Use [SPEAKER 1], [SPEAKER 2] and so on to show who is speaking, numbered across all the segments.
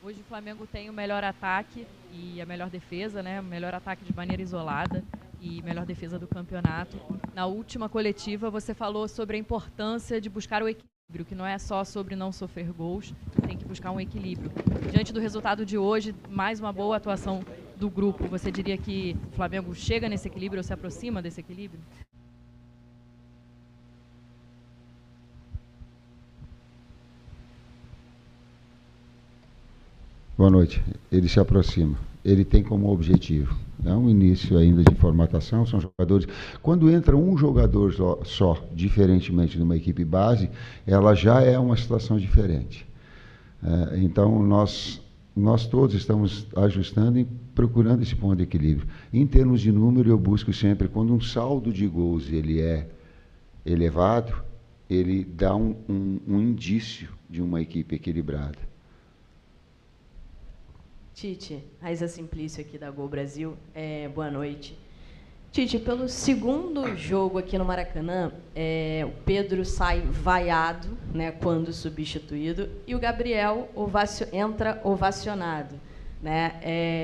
[SPEAKER 1] Hoje o Flamengo tem o melhor ataque e a melhor defesa, né? O melhor ataque de maneira isolada e melhor defesa do campeonato. Na última coletiva você falou sobre a importância de buscar o equilíbrio, que não é só sobre não sofrer gols, tem que buscar um equilíbrio. Diante do resultado de hoje, mais uma boa atuação do grupo, você diria que o Flamengo chega nesse equilíbrio ou se aproxima desse equilíbrio?
[SPEAKER 2] Boa noite. Ele se aproxima. Ele tem como objetivo. É um início ainda de formatação, são jogadores. Quando entra um jogador só, diferentemente de uma equipe base, ela já é uma situação diferente. Então, nós todos estamos ajustando e procurando esse ponto de equilíbrio. Em termos de número, eu busco sempre, quando um saldo de gols ele é elevado, ele dá um indício de uma equipe equilibrada.
[SPEAKER 3] Tite, Raíssa Simplício aqui da Gol Brasil, boa noite. Tite, pelo segundo jogo aqui no Maracanã, o Pedro sai vaiado, né, quando substituído, e o Gabriel entra ovacionado. Né?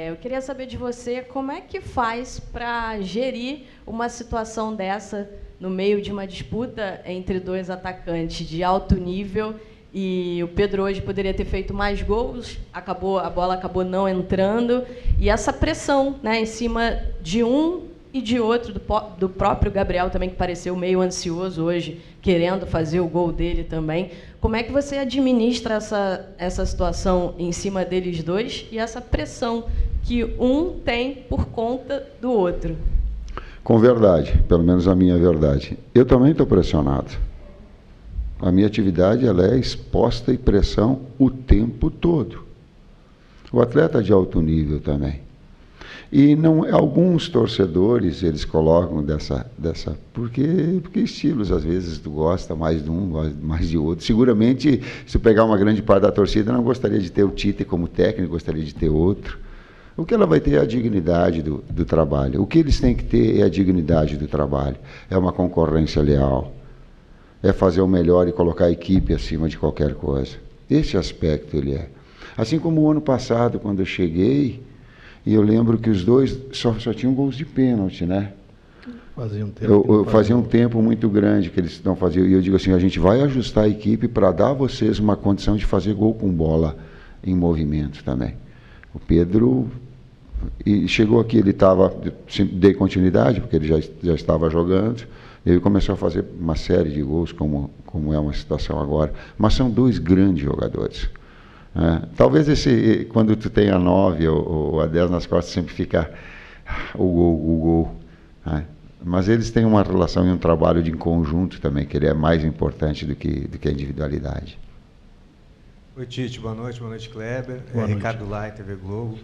[SPEAKER 3] Eu queria saber de você como é que faz para gerir uma situação dessa no meio de uma disputa entre dois atacantes de alto nível. E o Pedro hoje poderia ter feito mais gols, a bola acabou não entrando, e essa pressão, né, em cima de um e de outro, do próprio Gabriel também, que pareceu meio ansioso hoje, querendo fazer o gol dele também. Como é que você administra essa situação em cima deles dois e essa pressão que um tem por conta do outro?
[SPEAKER 2] Com verdade, pelo menos a minha verdade. Eu também estou pressionado. A minha atividade ela é exposta e pressão o tempo todo. O atleta de alto nível também. E não, alguns torcedores, eles colocam porque estilos, às vezes, tu gosta mais de um, mais de outro. Seguramente, se tu pegar uma grande parte da torcida, não gostaria de ter o Tite como técnico, gostaria de ter outro. O que ela vai ter é a dignidade do trabalho. O que eles têm que ter é a dignidade do trabalho. É uma concorrência leal. É fazer o melhor e colocar a equipe acima de qualquer coisa. Esse aspecto ele é. Assim como o ano passado, quando eu cheguei, e eu lembro que os dois só tinham gols de pênalti, né? Fazia um tempo muito grande que eles não faziam. E eu digo assim, a gente vai ajustar a equipe para dar a vocês uma condição de fazer gol com bola em movimento também. O Pedro chegou aqui, ele dei continuidade, porque ele já estava jogando. Ele começou a fazer uma série de gols, como é uma situação agora. Mas são dois grandes jogadores. Talvez quando tu tem a 9 ou a 10 nas costas, sempre fica o gol. Mas eles têm uma relação e um trabalho de conjunto também, que ele é mais importante do que a individualidade.
[SPEAKER 4] Oi, Tite, boa noite, Kleber.
[SPEAKER 5] Boa noite.
[SPEAKER 4] Ricardo Lai, TV Globo.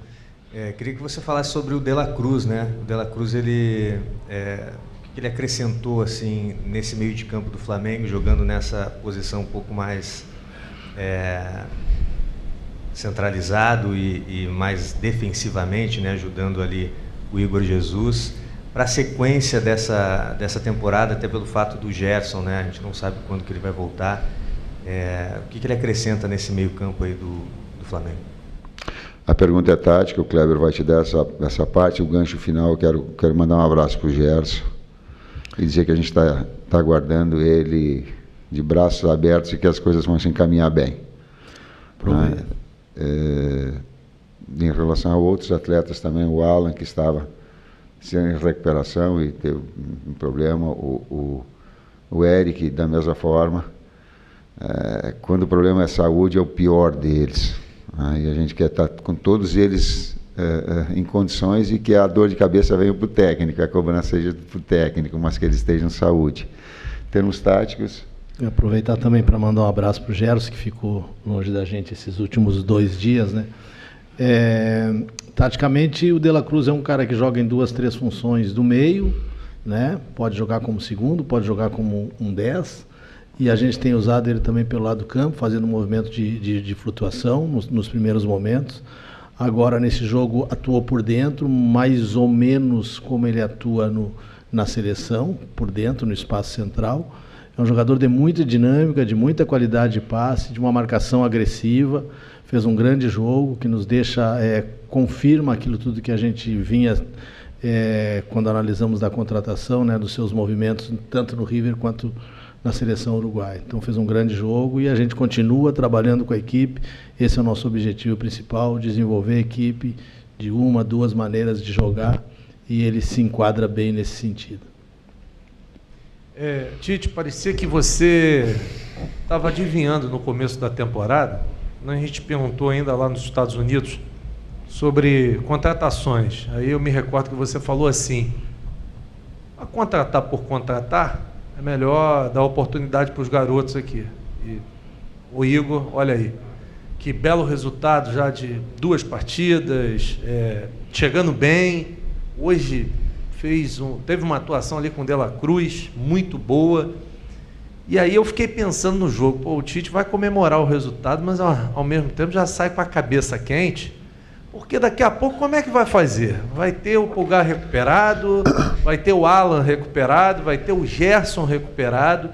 [SPEAKER 4] Queria que você falasse sobre o De La Cruz, né? O De La Cruz, ele acrescentou assim nesse meio de campo do Flamengo, jogando nessa posição um pouco mais centralizado e mais defensivamente, né, ajudando ali o Igor Jesus para a sequência dessa temporada, até pelo fato do Gerson, né, a gente não sabe quando que ele vai voltar. O que ele acrescenta nesse meio campo aí do Flamengo?
[SPEAKER 2] A pergunta é tática, o Kleber vai te dar essa parte, o gancho final. Eu quero mandar um abraço para o Gerson e dizer que a gente está aguardando ele de braços abertos e que as coisas vão se encaminhar bem. Em relação a outros atletas também, o Alan, que estava em recuperação e teve um problema, o Eric, da mesma forma. Quando o problema é saúde, é o pior deles. E a gente quer estar com todos eles em condições e que a dor de cabeça venha para o técnico, a cobrança seja para o técnico, mas que eles estejam em saúde. Em termos táticos...
[SPEAKER 5] Eu aproveitar também para mandar um abraço para o Gerson, que ficou longe da gente esses últimos 2 dias, né? Taticamente, o De La Cruz é um cara que joga em 2, 3 funções do meio, né? Pode jogar como segundo, pode jogar como um 10, e a gente tem usado ele também pelo lado do campo, fazendo um movimento de flutuação nos primeiros momentos. Agora, nesse jogo, atuou por dentro, mais ou menos como ele atua na seleção, por dentro, no espaço central. É um jogador de muita dinâmica, de muita qualidade de passe, de uma marcação agressiva. fez um grande jogo que nos deixa, confirma aquilo tudo que a gente vinha quando analisamos da contratação, né, dos seus movimentos, tanto no River quanto na seleção uruguaia. Então fez um grande jogo e a gente continua trabalhando com a equipe. Esse é o nosso objetivo principal, desenvolver a equipe de uma, duas maneiras de jogar, e ele se enquadra bem nesse sentido.
[SPEAKER 6] Tite, parecia que você estava adivinhando no começo da temporada. A gente perguntou ainda lá nos Estados Unidos sobre contratações. Aí eu me recordo que você falou assim: a contratar por contratar, é melhor dar oportunidade para os garotos aqui. E o Igor, olha aí, que belo resultado já de 2 partidas, chegando bem. Hoje teve uma atuação ali com o De La Cruz, muito boa. E aí eu fiquei pensando no jogo, o Tite vai comemorar o resultado, mas ao mesmo tempo já sai com a cabeça quente, porque daqui a pouco como é que vai fazer? Vai ter o Pulgar recuperado, vai ter o Alan recuperado, vai ter o Gerson recuperado.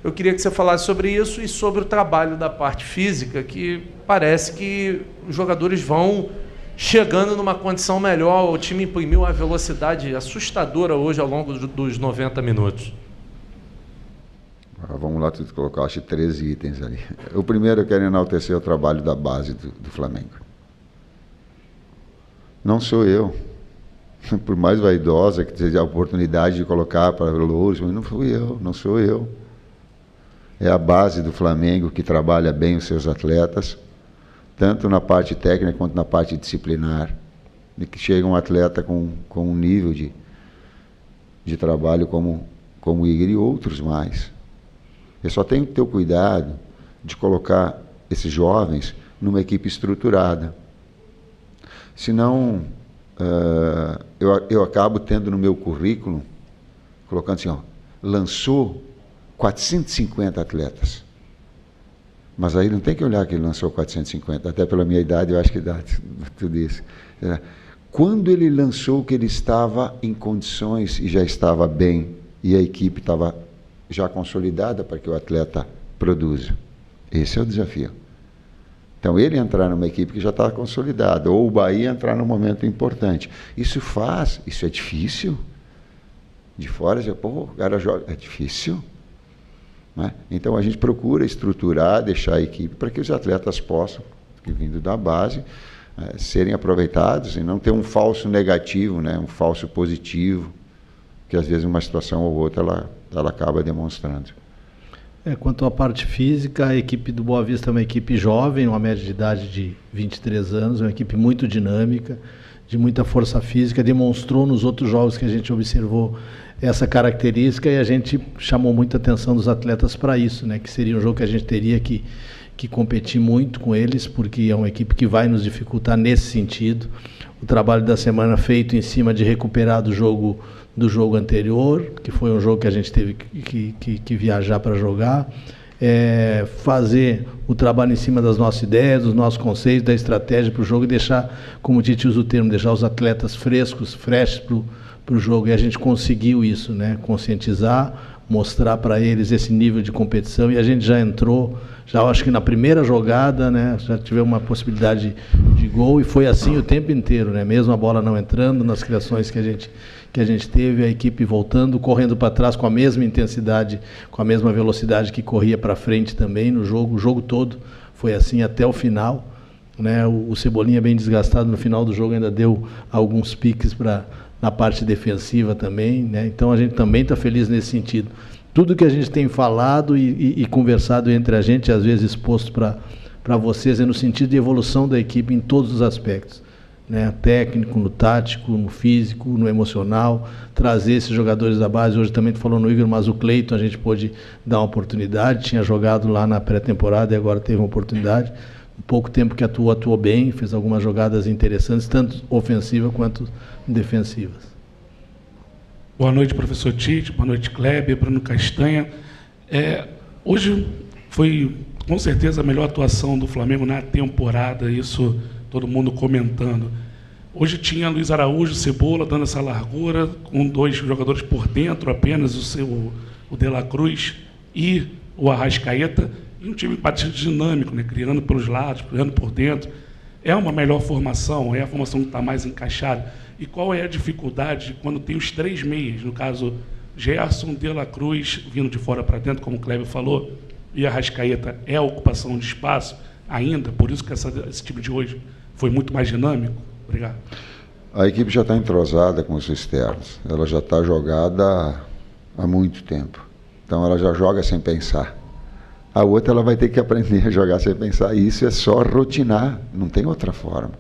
[SPEAKER 6] Eu queria que você falasse sobre isso e sobre o trabalho da parte física, que parece que os jogadores vão chegando numa condição melhor. O time imprimiu uma velocidade assustadora hoje ao longo dos 90 minutos.
[SPEAKER 2] Vamos lá, tu colocaste 13 itens ali. O primeiro, eu quero enaltecer o trabalho da base do Flamengo. Não sou eu, por mais vaidosa que seja a oportunidade de colocar para louros, mas não fui eu, não sou eu. É a base do Flamengo que trabalha bem os seus atletas, tanto na parte técnica quanto na parte disciplinar, de que chega um atleta com um nível de trabalho como o Igor e outros mais. Eu só tenho que ter o cuidado de colocar esses jovens numa equipe estruturada. Senão, eu acabo tendo no meu currículo, colocando assim, lançou 450 atletas. Mas aí não tem que olhar que ele lançou 450, até pela minha idade eu acho que dá tudo isso. Quando ele lançou que ele estava em condições e já estava bem, e a equipe estava já consolidada para que o atleta produza. Esse é o desafio. Então, ele entrar numa equipe que já está consolidada, ou o Bahia entrar num momento importante. Isso é difícil. De fora, o cara joga, é difícil. Né? Então, a gente procura estruturar, deixar a equipe para que os atletas possam, vindo da base, serem aproveitados e não ter um falso negativo, né? Um falso positivo, que às vezes uma situação ou outra ela acaba demonstrando.
[SPEAKER 5] Quanto à parte física, a equipe do Boa Vista é uma equipe jovem, uma média de idade de 23 anos, é uma equipe muito dinâmica, de muita força física, demonstrou nos outros jogos que a gente observou essa característica, e a gente chamou muita atenção dos atletas para isso, né? Que seria um jogo que a gente teria que competir muito com eles, porque é uma equipe que vai nos dificultar nesse sentido. O trabalho da semana feito em cima de recuperar do jogo anterior, que foi um jogo que a gente teve que viajar para jogar, fazer o trabalho em cima das nossas ideias, dos nossos conceitos, da estratégia para o jogo, e deixar, como o Tite usa o termo, deixar os atletas frescos, freshes para o jogo, e a gente conseguiu isso, né? Conscientizar, mostrar para eles esse nível de competição, e a gente já entrou, acho que na primeira jogada, né, já tivemos uma possibilidade de gol, e foi assim o tempo inteiro, né? Mesmo a bola não entrando, nas criações que a gente teve, a equipe voltando, correndo para trás com a mesma intensidade, com a mesma velocidade que corria para frente também no jogo. O jogo todo foi assim até o final, né? O Cebolinha, bem desgastado no final do jogo, ainda deu alguns piques na parte defensiva também, né? Então a gente também está feliz nesse sentido. Tudo que a gente tem falado e conversado entre a gente, às vezes exposto para vocês, é no sentido de evolução da equipe em todos os aspectos, né? Técnico, no tático, no físico, no emocional, trazer esses jogadores da base. Hoje também tu falou no Igor, mas o Cleiton a gente pôde dar uma oportunidade, tinha jogado lá na pré-temporada e agora teve uma oportunidade. Um pouco tempo que atuou bem, fez algumas jogadas interessantes, tanto ofensivas quanto defensivas.
[SPEAKER 7] Boa noite, professor Tite, boa noite, Kleber, Bruno Castanha. Hoje foi, com certeza, a melhor atuação do Flamengo na temporada, isso todo mundo comentando. Hoje tinha Luiz Araújo, Cebola, dando essa largura, com 2 jogadores por dentro apenas, o De La Cruz e o Arrascaeta, E um time bastante dinâmico, né? Criando pelos lados, criando por dentro. É uma melhor formação? É a formação que está mais encaixada? E qual é a dificuldade quando tem os 3 meias? No caso, Gerson, De La Cruz, vindo de fora para dentro, como o Kleber falou, e a Arrascaeta é a ocupação de espaço ainda, por isso que esse time de hoje foi muito mais dinâmico? Obrigado.
[SPEAKER 2] A equipe já está entrosada com os externos, ela já está jogada há muito tempo, então ela já joga sem pensar. A outra ela vai ter que aprender a jogar sem pensar, e isso é só rotinar, não tem outra forma.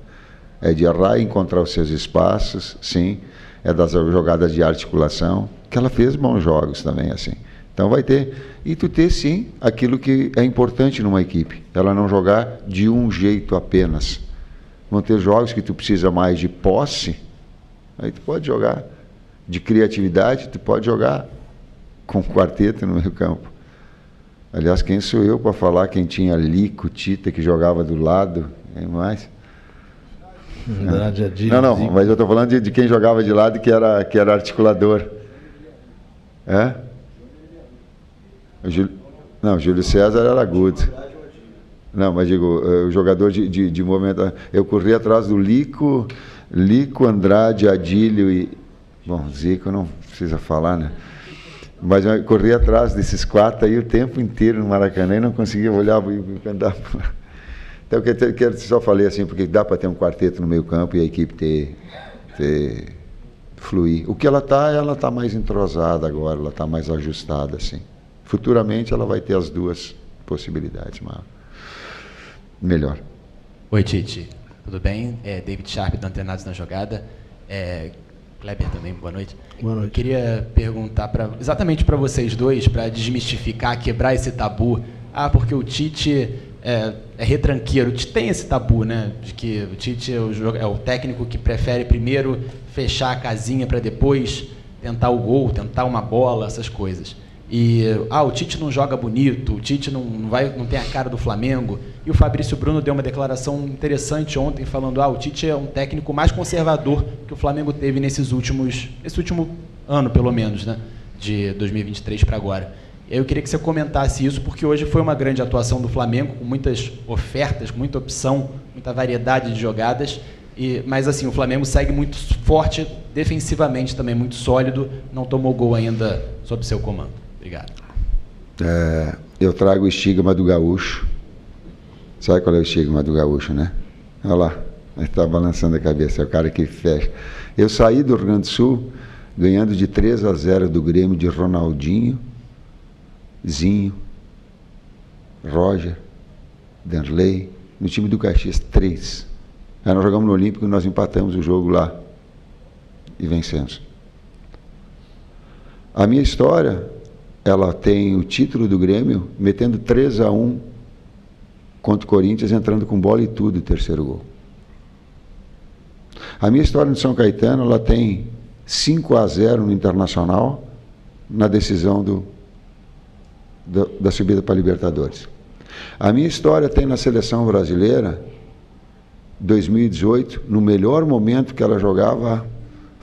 [SPEAKER 2] É de errar e encontrar os seus espaços, sim, é das jogadas de articulação, que ela fez bons jogos também, assim. Então vai ter, e tu ter sim aquilo que é importante numa equipe, ela não jogar de um jeito apenas. Vão ter jogos que tu precisa mais de posse, aí tu pode jogar de criatividade, tu pode jogar com quarteto no meio campo. Aliás, quem sou eu para falar quem tinha Lico, Tita, que jogava do lado, quem mais? Não, mas eu estou falando de quem jogava de lado que era articulador. É? Não, Júlio César era agudo. Não, mas digo, o jogador de movimento. Eu corri atrás do Lico, Andrade, Adílio e. Bom, Zico não precisa falar, né? Mas eu corri atrás desses 4 aí o tempo inteiro no Maracanã e não conseguia olhar e andar. Então, eu só falei assim, porque dá para ter um quarteto no meio campo e a equipe fluir. O que ela tá mais entrosada agora, ela está mais ajustada, assim. Futuramente ela vai ter as 2 possibilidades, mas melhor.
[SPEAKER 8] Oi, Tite. Tudo bem? David Sharp, da Antenados na Jogada. Kleber também, boa noite.
[SPEAKER 5] Boa noite.
[SPEAKER 8] Eu queria perguntar exatamente para vocês dois, para desmistificar, quebrar esse tabu. Porque o Tite é retranqueiro. O Tite tem esse tabu, né? De que o Tite é o técnico que prefere primeiro fechar a casinha para depois tentar o gol, tentar uma bola, essas coisas. E o Tite não joga bonito, o Tite não tem a cara do Flamengo. E o Fabrício Bruno deu uma declaração interessante ontem falando: o Tite é um técnico mais conservador que o Flamengo teve esse último ano, pelo menos, né, de 2023 para agora. E aí eu queria que você comentasse isso, porque hoje foi uma grande atuação do Flamengo, com muitas ofertas, com muita opção, muita variedade de jogadas. Mas assim, o Flamengo segue muito forte, defensivamente também muito sólido, não tomou gol ainda sob seu comando. Obrigado.
[SPEAKER 2] Eu trago o estigma do gaúcho. Sabe qual é o estigma do gaúcho, né? Olha lá, ele está balançando a cabeça, é o cara que fecha. Eu saí do Rio Grande do Sul ganhando de 3-0 do Grêmio de Ronaldinho, Zinho, Roger, Danley, no time do Caxias, 3. Aí nós jogamos no Olímpico e nós empatamos o jogo lá e vencemos. A minha história, ela tem o título do Grêmio metendo 3-1 contra o Corinthians, entrando com bola e tudo, o terceiro gol. A minha história no São Caetano, ela tem 5-0 no Internacional, na decisão da subida para a Libertadores. A minha história tem na seleção brasileira, 2018, no melhor momento que ela jogava,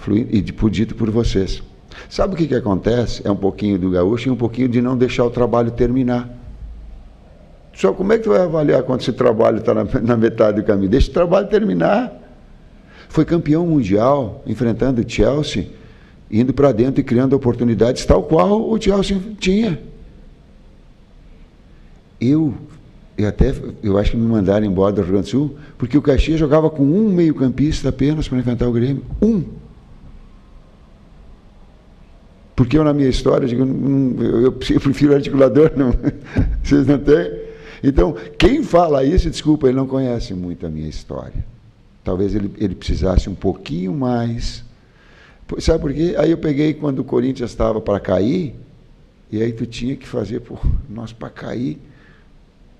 [SPEAKER 2] e dito por vocês. Sabe o que acontece? É um pouquinho do gaúcho e um pouquinho de não deixar o trabalho terminar. Só como é que tu vai avaliar quando esse trabalho está na metade do caminho? Deixa o trabalho terminar. Foi campeão mundial, enfrentando o Chelsea, indo para dentro e criando oportunidades, tal qual o Chelsea tinha. Eu acho que me mandaram embora do Rio Grande do Sul, porque o Caxias jogava com um meio-campista apenas para enfrentar o Grêmio. Porque eu, na minha história, digo, eu prefiro articulador, não. Vocês não têm? Então, quem fala isso, desculpa, ele não conhece muito a minha história. Talvez ele precisasse um pouquinho mais. Sabe por quê? Aí eu peguei quando o Corinthians estava para cair, e aí tu tinha que fazer, nós para cair,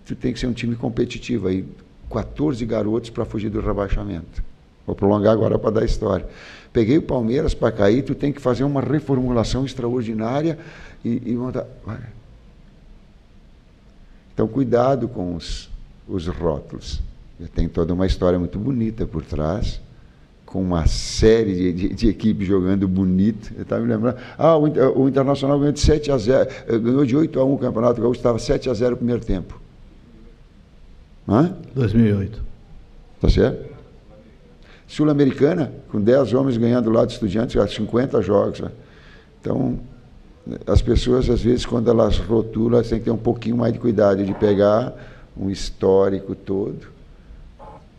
[SPEAKER 2] tu tem que ser um time competitivo. Aí 14 garotos para fugir do rebaixamento. Vou prolongar agora para dar história. Peguei o Palmeiras para cair, tu tem que fazer uma reformulação extraordinária e montar. Então, cuidado com os rótulos. Tem toda uma história muito bonita por trás, com uma série de equipes jogando bonito. Eu estava me lembrando, o Internacional ganhou de 7-0, ganhou de 8-1 o Campeonato Gaúcho, estava 7-0 no primeiro tempo. Hã?
[SPEAKER 5] 2008.
[SPEAKER 2] Tá certo? Sul-Americana, com 10 homens ganhando lá de Estudiantes, 50 jogos. Né? Então, as pessoas, às vezes, quando elas rotulam, elas têm que ter um pouquinho mais de cuidado de pegar um histórico todo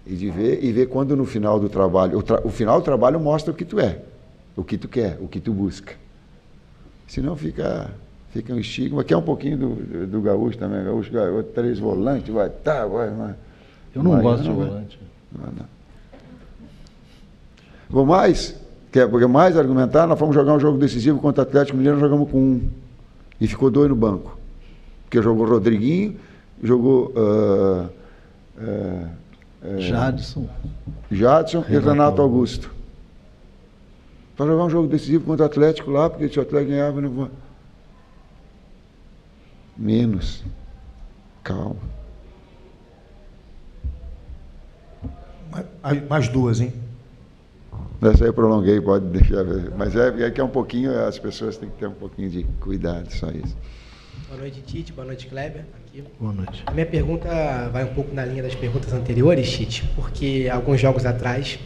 [SPEAKER 2] e de ver quando no final do trabalho, o final do trabalho mostra o que tu é, o que tu quer, o que tu busca. Senão fica um estigma, que é um pouquinho do gaúcho também. O gaúcho, 3 volantes, vai.
[SPEAKER 5] Eu não gosto de volante.
[SPEAKER 2] Não. Vou mais? Porque mais argumentar, nós fomos jogar um jogo decisivo contra o Atlético Mineiro, nós jogamos com 1. E ficou 2 no banco. Porque jogou Rodriguinho, jogou Jadson e Renato Augusto. Para jogar um jogo decisivo contra o Atlético lá, porque se o Atlético ganhava, não vou. Menos. Calma.
[SPEAKER 9] Mais 2, hein?
[SPEAKER 2] Essa aí eu prolonguei, pode deixar ver. Mas é que é um pouquinho, as pessoas têm que ter um pouquinho de cuidado, só isso.
[SPEAKER 10] Boa noite, Tite. Boa noite, Kleber. Aqui.
[SPEAKER 5] Boa noite.
[SPEAKER 10] A minha pergunta vai um pouco na linha das perguntas anteriores, Tite, porque alguns jogos atrás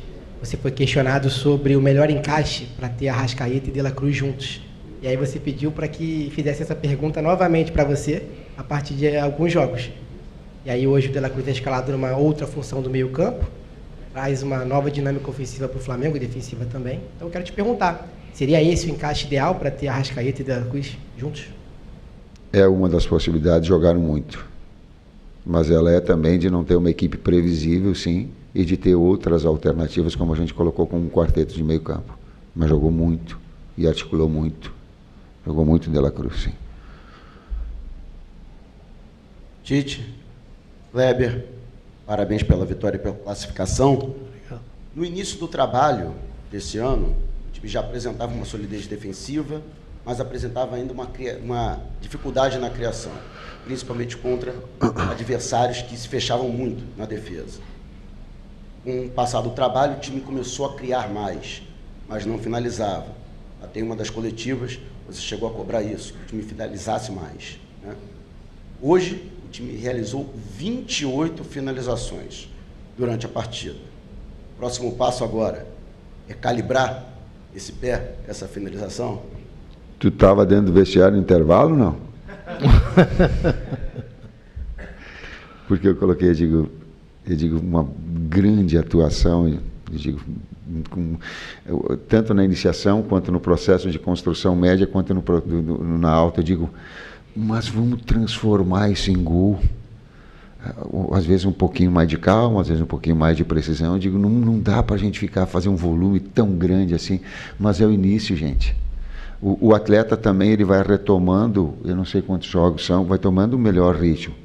[SPEAKER 10] você foi questionado sobre o melhor encaixe para ter Arrascaeta e De La Cruz juntos. E aí você pediu para que fizesse essa pergunta novamente para você a partir de alguns jogos. E aí hoje o De La Cruz é escalado numa outra função do meio-campo, traz uma nova dinâmica ofensiva para o Flamengo e defensiva também. Então eu quero te perguntar, seria esse o encaixe ideal para ter Arrascaeta e De La Cruz juntos?
[SPEAKER 2] É uma das possibilidades, jogaram muito. Mas ela é também de não ter uma equipe previsível, sim, e de ter outras alternativas, como a gente colocou com um quarteto de meio campo. Mas jogou muito e articulou muito. Jogou muito De La Cruz, sim.
[SPEAKER 11] Tite, Kleber, parabéns pela vitória e pela classificação.
[SPEAKER 5] Obrigado.
[SPEAKER 11] No início do trabalho desse ano, o time já apresentava uma solidez defensiva, mas apresentava ainda uma dificuldade na criação, principalmente contra adversários que se fechavam muito na defesa. Com o passar do trabalho, o time começou a criar mais, mas não finalizava. Até em uma das coletivas, você chegou a cobrar isso, que o time finalizasse mais, né? Hoje, o time realizou 28 finalizações durante a partida. O próximo passo agora é calibrar esse pé, essa finalização?
[SPEAKER 2] Tu estava dentro do vestiário no intervalo, não? Porque eu coloquei, eu digo uma grande atuação, eu digo, tanto na iniciação, quanto no processo de construção média, quanto na alta, eu digo, mas vamos transformar isso em gol. Às vezes um pouquinho mais de calma, às vezes um pouquinho mais de precisão. Eu digo, não dá para a gente fazer um volume tão grande assim, mas é o início, gente. O atleta também, ele vai retomando, eu não sei quantos jogos são, vai tomando o melhor ritmo.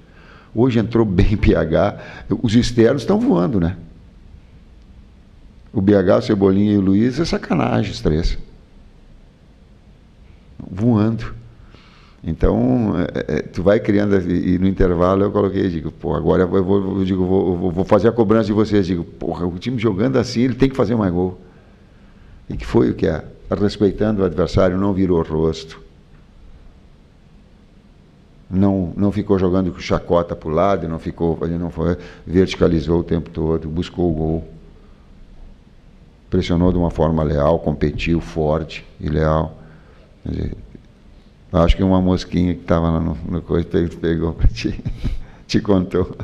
[SPEAKER 2] Hoje entrou bem BH, os externos estão voando, né? O BH, o Cebolinha e o Luiz, é sacanagem os 3. Voando. Então, tu vai criando, e no intervalo eu coloquei, digo, pô, agora eu vou fazer a cobrança de vocês, digo, porra, o time jogando assim, ele tem que fazer mais gol. E que foi o que é? Respeitando o adversário, não virou o rosto. Não ficou jogando com chacota para o lado, verticalizou o tempo todo, buscou o gol. Pressionou de uma forma leal, competiu forte e leal. Quer dizer, acho que uma mosquinha que estava no coisa pegou para ti, te contou.